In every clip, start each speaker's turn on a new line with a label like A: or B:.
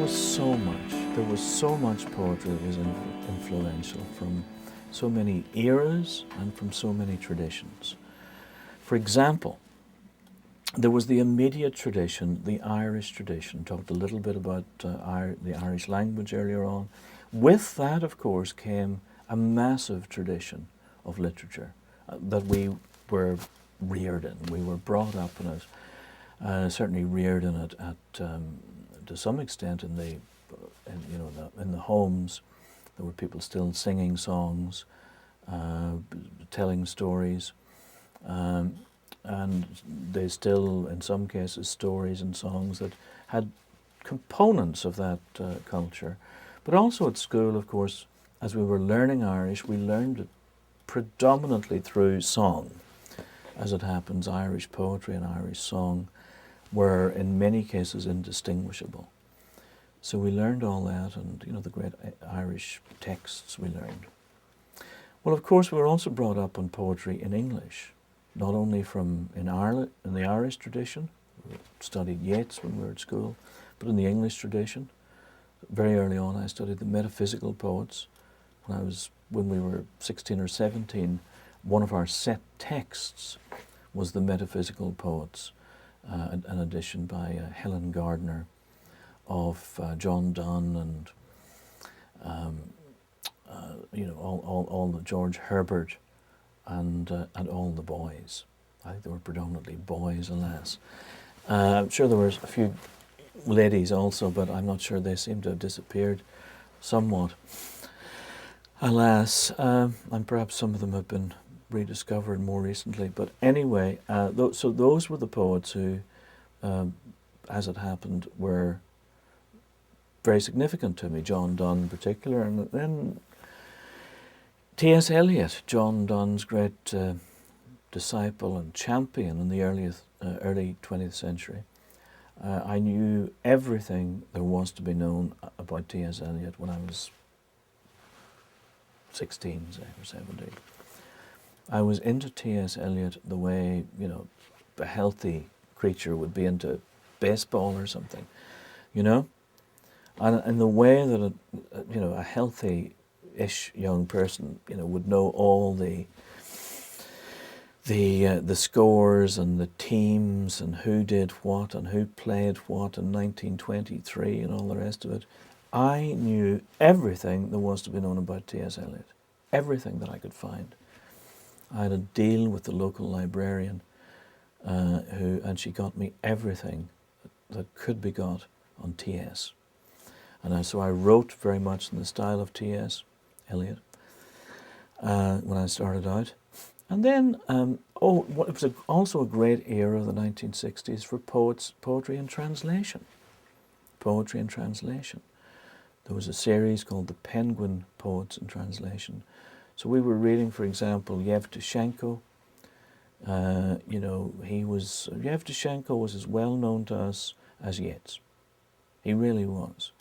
A: There was so much poetry that was influential from so many eras and from so many traditions. For example, there was the immediate tradition, the Irish tradition. Talked a little bit about the Irish language earlier on. With that, of course, came a massive tradition of literature that we were reared in. We were brought up in it, certainly reared in it to some extent in the homes. There were people still singing songs, telling stories. And they still, in some cases, stories and songs that had components of that culture. But also at school, of course, as we were learning Irish, we learned it predominantly through song. As it happens, Irish poetry and Irish song were in many cases indistinguishable. So we learned all that, and the great Irish texts we learned. Well, of course, we were also brought up on poetry in English. Not only in Ireland, in the Irish tradition, we studied Yeats when we were at school, but in the English tradition. Very early on, I studied the metaphysical poets. When we were 16 or 17, one of our set texts was the metaphysical poets, an edition by Helen Gardner of John Donne and all the George Herbert. And all the boys. I think they were predominantly boys, alas. I'm sure there were a few ladies also, but I'm not sure. They seem to have disappeared somewhat, alas. And perhaps some of them have been rediscovered more recently. But anyway, so those were the poets who, as it happened, were very significant to me. John Donne in particular, and then T.S. Eliot, John Donne's great disciple and champion in the early 20th century. I knew everything there was to be known about T.S. Eliot when I was 16, say, or 17. I was into T.S. Eliot the way, a healthy creature would be into baseball or something, and in the way that a healthy-ish young person, would know all the scores and the teams and who did what and who played what in 1923 and all the rest of it. I knew everything there was to be known about T.S. Eliot, everything that I could find. I had a deal with the local librarian, and she got me everything that could be got on T.S. And so I wrote very much in the style of T.S. Eliot when I started out. And then, it was also a great era of the 1960s for poetry and translation. Poetry and translation. There was a series called The Penguin Poets in Translation. So we were reading, for example, Yevtushenko. Yevtushenko was as well known to us as Yeats. He really was.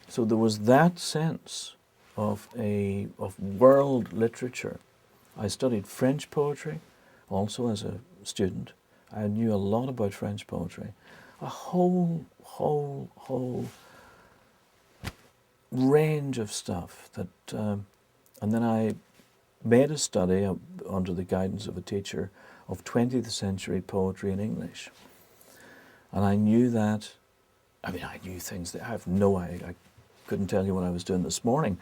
A: So there was that sense of world literature. I studied French poetry also as a student. I knew a lot about French poetry. A whole range of stuff that, and then I made a study under the guidance of a teacher of 20th century poetry in English. And I knew that, I knew things that I couldn't tell you what I was doing this morning.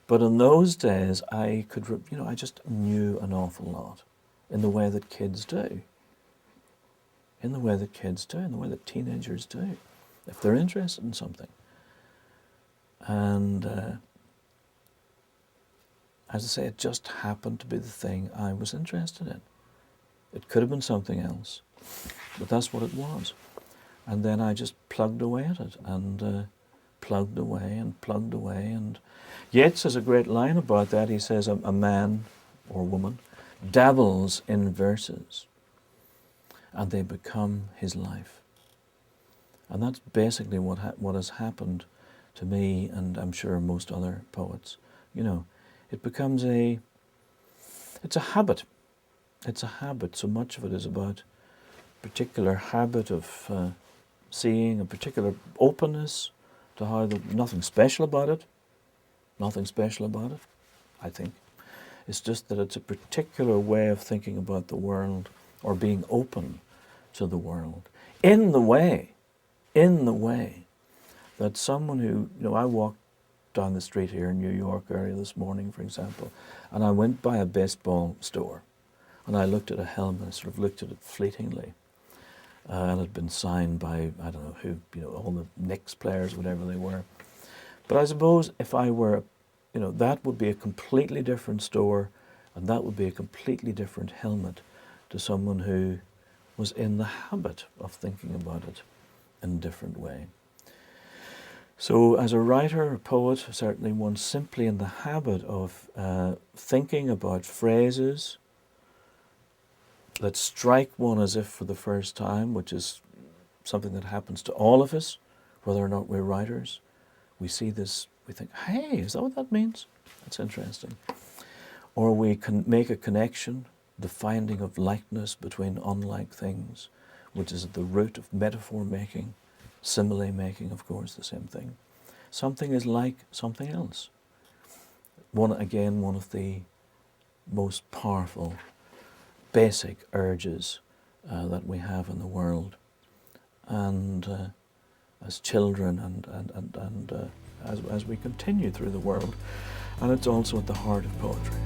A: But in those days, I just knew an awful lot in the way that kids do. In the way that teenagers do, if they're interested in something. And as I say, it just happened to be the thing I was interested in. It could have been something else, but that's what it was. And then I just plugged away at it, and plugged away. And Yeats has a great line about that. He says, a man or woman dabbles in verses, and they become his life. And that's basically what has happened to me, and I'm sure most other poets. It becomes it's a habit. It's a habit. So much of it is about a particular habit of seeing, a particular openness to how nothing special about it, I think. It's just that it's a particular way of thinking about the world, or being open to the world, in the way that someone who, I walked down the street here in New York earlier this morning, for example, and I went by a baseball store, and I looked at a helmet, I sort of looked at it fleetingly, and it had been signed by, I don't know who, all the Knicks players, whatever they were. But I suppose if I were, that would be a completely different store, and that would be a completely different helmet to someone who was in the habit of thinking about it in a different way. So as a writer, a poet, certainly one simply in the habit of thinking about phrases that strike one as if for the first time, which is something that happens to all of us, whether or not we're writers. We see this, we think, hey, is that what that means? That's interesting. Or we can make a connection, the finding of likeness between unlike things, which is at the root of metaphor making, simile making, of course, the same thing. Something is like something else. One of the most powerful, basic urges that we have in the world, and as children, and as we continue through the world, and it's also at the heart of poetry.